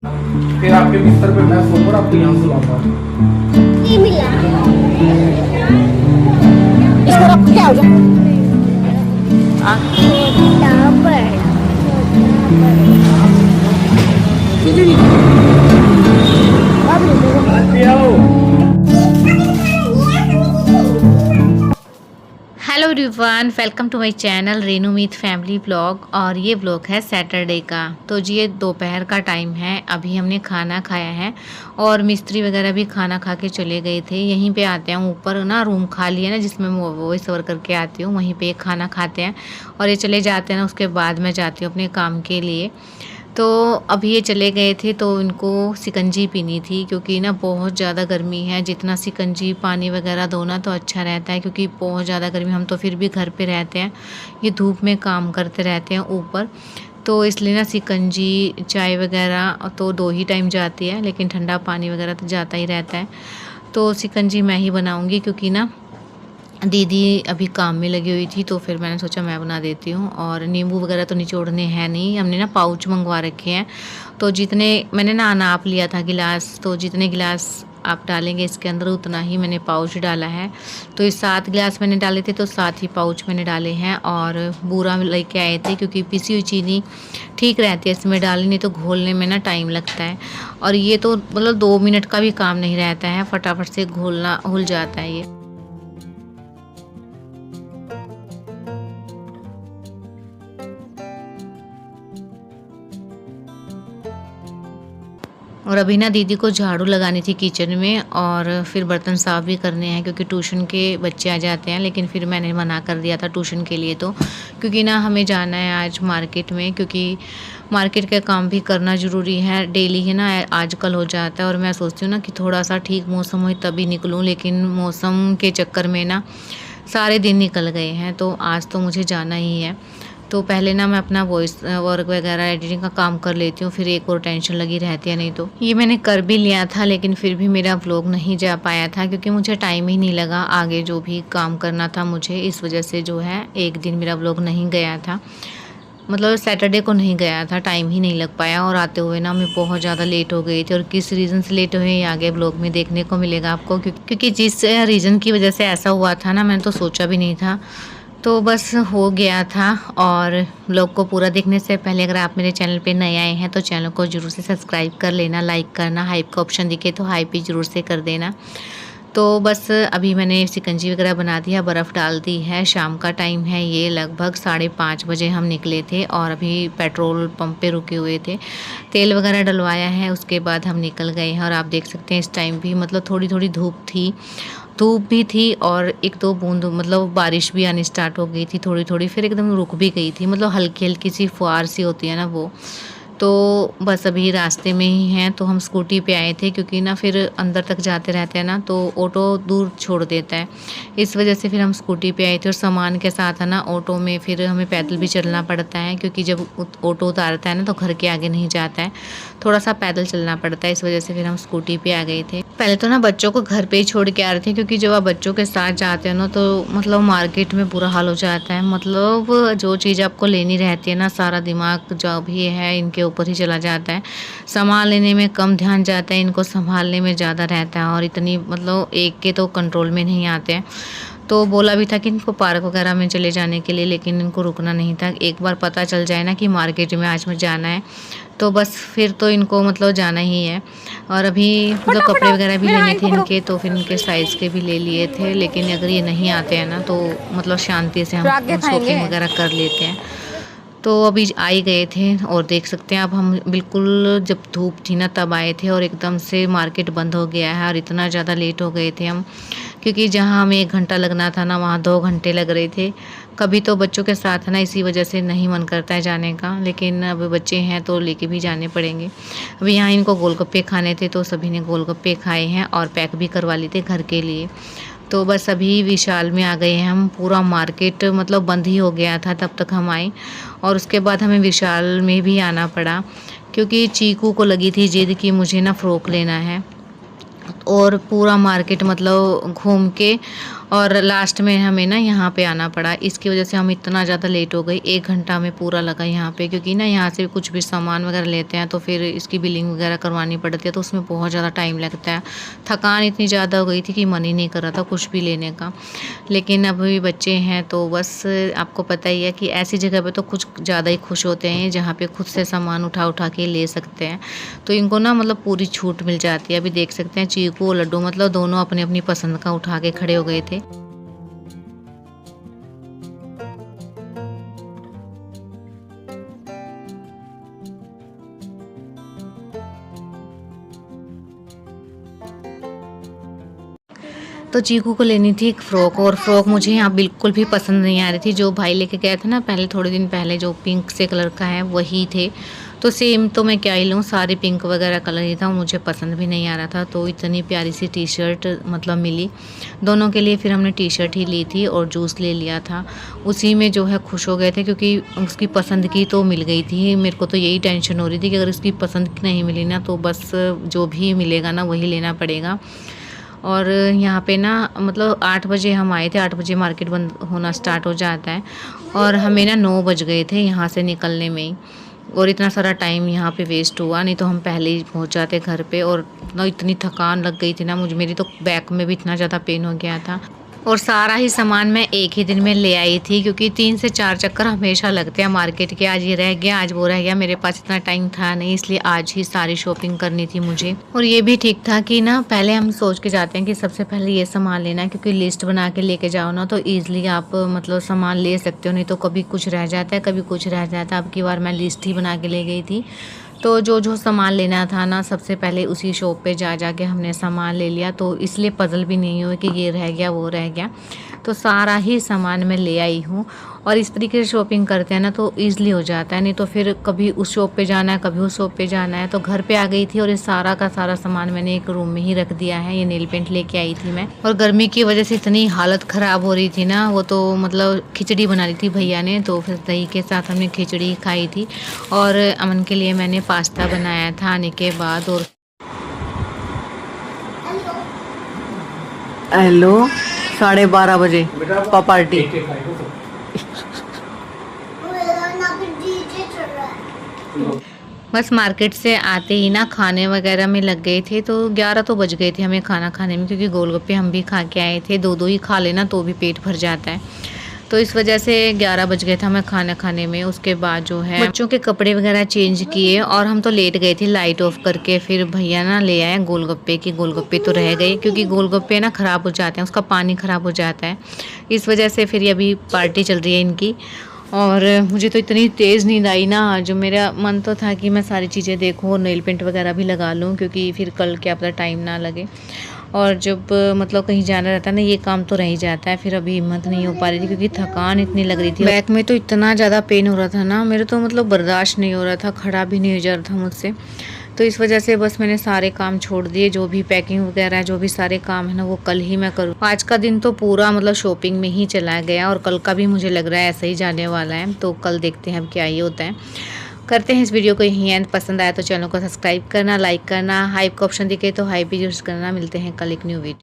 फिर आपके बिस्तर पे मैं सोऊंगा, आपको यहाँ सुलाऊंगा। नहीं मिला। इसको रख क्या हो जाए? छोटा बड़ा, छोटा बड़ा। अब hello everyone, welcome to my channel Renu Meet family blog. और ये ब्लॉग है सैटरडे का। तो जी ये दोपहर का टाइम है, अभी हमने खाना खाया है और मिस्त्री वगैरह भी खाना खा के चले गए थे। यहीं पे आते हैं, ऊपर ना रूम खाली है ना जिसमें मैं वॉइस ओवर करके आती हूँ, वहीं पे खाना खाते हैं और ये चले जाते हैं ना। उसके बाद मैं जाती हूँ अपने काम के लिए। तो अभी ये चले गए थे तो इनको शिकंजी पीनी थी, क्योंकि ना बहुत ज़्यादा गर्मी है। जितना शिकंजी पानी वगैरह दो ना तो अच्छा रहता है, क्योंकि बहुत ज़्यादा गर्मी। हम तो फिर भी घर पे रहते हैं, ये धूप में काम करते रहते हैं ऊपर, तो इसलिए ना शिकंजी चाय वगैरह तो 2 ही टाइम जाती है, लेकिन ठंडा पानी वगैरह तो जाता ही रहता है। तो शिकंजी मैं ही बनाऊँगी, क्योंकि ना दीदी अभी काम में लगी हुई थी, तो फिर मैंने सोचा मैं बना देती हूँ। और नींबू वगैरह तो निचोड़ने हैं नहीं, हमने ना पाउच मंगवा रखे हैं। तो जितने मैंने ना नाप लिया था गिलास, तो जितने गिलास आप डालेंगे इसके अंदर उतना ही मैंने पाउच डाला है। तो ये 7 गिलास मैंने डाले थे, तो 7 ही पाउच मैंने डाले हैं। और बूरा लेके आए थे, क्योंकि पिसी हुई चीनी ठीक रहती है इसमें डालनी, नहीं तो घोलने में ना टाइम लगता है। और ये तो मतलब 2 मिनट का भी काम नहीं रहता है, फटाफट से घुल जाता है ये। और अभी ना दीदी को झाड़ू लगानी थी किचन में, और फिर बर्तन साफ़ भी करने हैं, क्योंकि ट्यूशन के बच्चे आ जाते हैं। लेकिन फिर मैंने मना कर दिया था ट्यूशन के लिए, तो क्योंकि ना हमें जाना है आज मार्केट में, क्योंकि मार्केट का काम भी करना ज़रूरी है। डेली है ना आजकल हो जाता है, और मैं सोचती हूँ ना कि थोड़ा सा ठीक मौसम हो तभी निकलूँ, लेकिन मौसम के चक्कर में ना सारे दिन निकल गए हैं। तो आज तो मुझे जाना ही है। तो पहले ना मैं अपना वॉइस वर्क वगैरह एडिटिंग का काम कर लेती हूँ, फिर एक और टेंशन लगी रहती है। नहीं तो ये मैंने कर भी लिया था, लेकिन फिर भी मेरा व्लॉग नहीं जा पाया था, क्योंकि मुझे टाइम ही नहीं लगा आगे जो भी काम करना था मुझे। इस वजह से जो है एक दिन मेरा व्लॉग नहीं गया था, मतलब सैटरडे को नहीं गया था, टाइम ही नहीं लग पाया। और आते हुए ना मैं बहुत ज़्यादा लेट हो गई थी, और किस रीज़न से लेट हुए ये आगे ब्लॉग में देखने को मिलेगा आपको, क्योंकि जिस रीज़न की वजह से ऐसा हुआ था ना, मैंने तो सोचा भी नहीं था। तो बस हो गया था। और ब्लॉग को पूरा देखने से पहले अगर आप मेरे चैनल पे नए आए हैं तो चैनल को ज़रूर से सब्सक्राइब कर लेना, लाइक करना, हाइप का ऑप्शन दिखे तो हाइप भी ज़रूर से कर देना। तो बस अभी मैंने शिकंजी वगैरह बना दिया, बर्फ़ डाल दी है। शाम का टाइम है, ये लगभग 5:30 बजे हम निकले थे, और अभी पेट्रोल पंप पे रुके हुए थे। तेल वगैरह डलवाया है, उसके बाद हम निकल गए हैं। और आप देख सकते हैं इस टाइम भी मतलब थोड़ी थोड़ी धूप भी थी, और 1-2 बूंद मतलब बारिश भी आनी स्टार्ट हो गई थी थोड़ी थोड़ी, फिर एकदम रुक भी गई थी, मतलब हल्की हल्की सी फुहार सी होती है ना वो। तो बस अभी रास्ते में ही हैं, तो हम स्कूटी पे आए थे, क्योंकि ना फिर अंदर तक जाते रहते हैं ना तो ऑटो दूर छोड़ देता है, इस वजह से फिर हम स्कूटी पे आए थे। और सामान के साथ है ना ऑटो में फिर हमें पैदल भी चलना पड़ता है, क्योंकि जब ऑटो उतारता है ना तो घर के आगे नहीं जाता है, थोड़ा सा पैदल चलना पड़ता है। इस वजह से फिर हम स्कूटी पे आ गए थे। पहले तो ना बच्चों को घर पे ही छोड़ के आ रहे थे, क्योंकि जब आप बच्चों के साथ जाते हैं ना तो मतलब मार्केट में बुरा हाल हो जाता है। मतलब जो चीज़ आपको लेनी रहती है ना, सारा दिमाग जो भी है इनके ऊपर ही चला जाता है। सामान लेने में कम ध्यान जाता है, इनको संभालने में ज़्यादा रहता है, और इतनी मतलब एक के तो कंट्रोल में नहीं आते हैं। तो बोला भी था कि इनको पार्क वगैरह में चले जाने के लिए, लेकिन इनको रुकना नहीं था। एक बार पता चल जाए ना कि मार्केट में आज में जाना है, तो बस फिर तो इनको मतलब जाना ही है। और अभी मतलब कपड़े वगैरह भी लेने थे इनके, तो फिर इनके साइज़ के भी ले लिए थे। लेकिन अगर ये नहीं आते हैं ना तो मतलब शांति से हम शॉपिंग वगैरह कर लेते हैं। तो अभी आ ही गए थे, और देख सकते हैं अब हम बिल्कुल जब धूप थी ना तब आए थे, और एकदम से मार्केट बंद हो गया है। और इतना ज़्यादा लेट हो गए थे हम, क्योंकि जहाँ हमें 1 घंटा लगना था ना वहाँ 2 घंटे लग रहे थे। कभी तो बच्चों के साथ है ना, इसी वजह से नहीं मन करता है जाने का, लेकिन अब बच्चे हैं तो लेके भी जाने पड़ेंगे। अभी यहाँ इनको गोलगप्पे खाने थे, तो सभी ने गोलगप्पे खाए हैं और पैक भी करवा लिए थे घर के लिए। तो बस अभी विशाल में आ गए हैं हम। पूरा मार्केट मतलब बंद ही हो गया था तब तक हम आए, और उसके बाद हमें विशाल में भी आना पड़ा, क्योंकि चीकू को लगी थी जिद कि मुझे ना फ़्रॉक लेना है। और पूरा मार्केट मतलब घूम के और लास्ट में हमें ना यहाँ पे आना पड़ा। इसकी वजह से हम इतना ज़्यादा लेट हो गई, 1 घंटा हमें पूरा लगा यहाँ पे, क्योंकि ना यहाँ से कुछ भी सामान वगैरह लेते हैं तो फिर इसकी बिलिंग वगैरह करवानी पड़ती है, तो उसमें बहुत ज़्यादा टाइम लगता है। थकान इतनी ज़्यादा हो गई थी कि मन ही नहीं कर रहा था कुछ भी लेने का। लेकिन अभी बच्चे हैं तो बस आपको पता ही है कि ऐसी जगह पे तो कुछ ज़्यादा ही खुश होते हैं जहाँ पे खुद से सामान उठा उठा के ले सकते हैं। तो इनको ना मतलब पूरी छूट मिल जाती है। अभी देख सकते हैं चीकू और लड्डू मतलब दोनों अपनी अपनी पसंद का उठा के खड़े हो गए थे। तो चीकू को लेनी थी एक फ़्रॉक, और फ्रॉक मुझे यहाँ बिल्कुल भी पसंद नहीं आ रही थी। जो भाई लेके गया था ना पहले, थोड़े दिन पहले, जो पिंक से कलर का है वही थे। तो सेम तो मैं क्या ही लूँ, सारे पिंक वगैरह कलर ही था, मुझे पसंद भी नहीं आ रहा था। तो इतनी प्यारी सी टी शर्ट मतलब मिली दोनों के लिए। फिर हमने टी शर्ट ही ली थी और जूस ले लिया था। उसी में जो है खुश हो गए थे, क्योंकि उसकी पसंद की तो मिल गई थी। मेरे को तो यही टेंशन हो रही थी कि अगर इसकी पसंद की नहीं मिली ना तो बस जो भी मिलेगा ना वही लेना पड़ेगा। और यहाँ पे ना मतलब 8 बजे हम आए थे, 8 बजे मार्केट बंद होना स्टार्ट हो जाता है, और हमें ना 9 बज गए थे यहाँ से निकलने में ही। और इतना सारा टाइम यहाँ पे वेस्ट हुआ, नहीं तो हम पहले ही पहुँच जाते घर पे। और ना इतनी थकान लग गई थी ना मुझे, मेरी तो बैक में भी इतना ज़्यादा पेन हो गया था। और सारा ही सामान मैं एक ही दिन में ले आई थी, क्योंकि 3 से 4 चक्कर हमेशा लगते हैं मार्केट के। आज ये रह गया, आज वो रह गया, मेरे पास इतना टाइम था नहीं, इसलिए आज ही सारी शॉपिंग करनी थी मुझे। और ये भी ठीक था कि ना पहले हम सोच के जाते हैं कि सबसे पहले ये सामान लेना है, क्योंकि लिस्ट बना के लेके जाओ ना तो ईजिली आप मतलब सामान ले सकते हो, नहीं तो कभी कुछ रह जाता है, कभी कुछ रह जाता है। अब की बार मैं लिस्ट ही बना के ले गई थी, तो जो जो सामान लेना था ना सबसे पहले उसी शॉप पे जा के हमने सामान ले लिया। तो इसलिए पजल भी नहीं हुई कि ये रह गया वो रह गया, तो सारा ही सामान मैं ले आई हूँ। और इस तरीके से शॉपिंग करते हैं ना तो ईज़िली हो जाता है, नहीं तो फिर कभी उस शॉप पे जाना है, कभी उस शॉप पे जाना है। तो घर पे आ गई थी और ये सारा का सारा सामान मैंने एक रूम में ही रख दिया है। ये नेल पेंट लेके आई थी मैं, और गर्मी की वजह से इतनी हालत ख़राब हो रही थी ना, वो तो मतलब खिचड़ी बना ली थी भैया ने, तो फिर दही के साथ हमने खिचड़ी खाई थी। और अमन के लिए मैंने पास्ता बनाया था आने के बाद। और हेलो 12:30 बजे पार्टी। बस मार्केट से आते ही ना खाने वगैरह में लग गए थे, तो 11 तो बज गए थे हमें खाना खाने में, क्योंकि गोलगप्पे हम भी खा के आए थे। 2-2 ही खा लेना तो भी पेट भर जाता है, तो इस वजह से 11 बज गए था हमें खाना खाने में। उसके बाद जो है बच्चों के कपड़े वगैरह चेंज किए, और हम तो लेट गए थे लाइट ऑफ करके। फिर भैया ना ले आए गोलगप्पे की, गोलगप्पे तो रह गए, क्योंकि गोलगप्पे ना ख़राब हो जाते हैं, उसका पानी ख़राब हो जाता है, इस वजह से फिर अभी पार्टी चल रही है इनकी। और मुझे तो इतनी तेज़ नींद आई ना, जो मेरा मन तो था कि मैं सारी चीज़ें देखूं और नेल पेंट वगैरह भी लगा लूं, क्योंकि फिर कल क्या पता टाइम ना लगे। और जब मतलब कहीं जाना रहता है ना, ये काम तो रह ही जाता है। फिर अभी हिम्मत नहीं हो पा रही थी, क्योंकि थकान इतनी लग रही थी, बैक में तो इतना ज़्यादा पेन हो रहा था ना, मेरे तो मतलब बर्दाश्त नहीं हो रहा था, खड़ा भी नहीं हो जा रहा था मुझसे। तो इस वजह से बस मैंने सारे काम छोड़ दिए, जो भी पैकिंग वगैरह जो भी सारे काम है ना वो कल ही मैं करूँ। आज का दिन तो पूरा मतलब शॉपिंग में ही चला गया, और कल का भी मुझे लग रहा है ऐसा ही जाने वाला है। तो कल देखते हैं अब क्या ही होता है। करते हैं इस वीडियो को यहीं एंड। पसंद आया तो चैनल को सब्सक्राइब करना, लाइक करना, हाइप का ऑप्शन दिखे तो हाइप भी यूज़ करना। मिलते हैं कल एक न्यू वीडियो।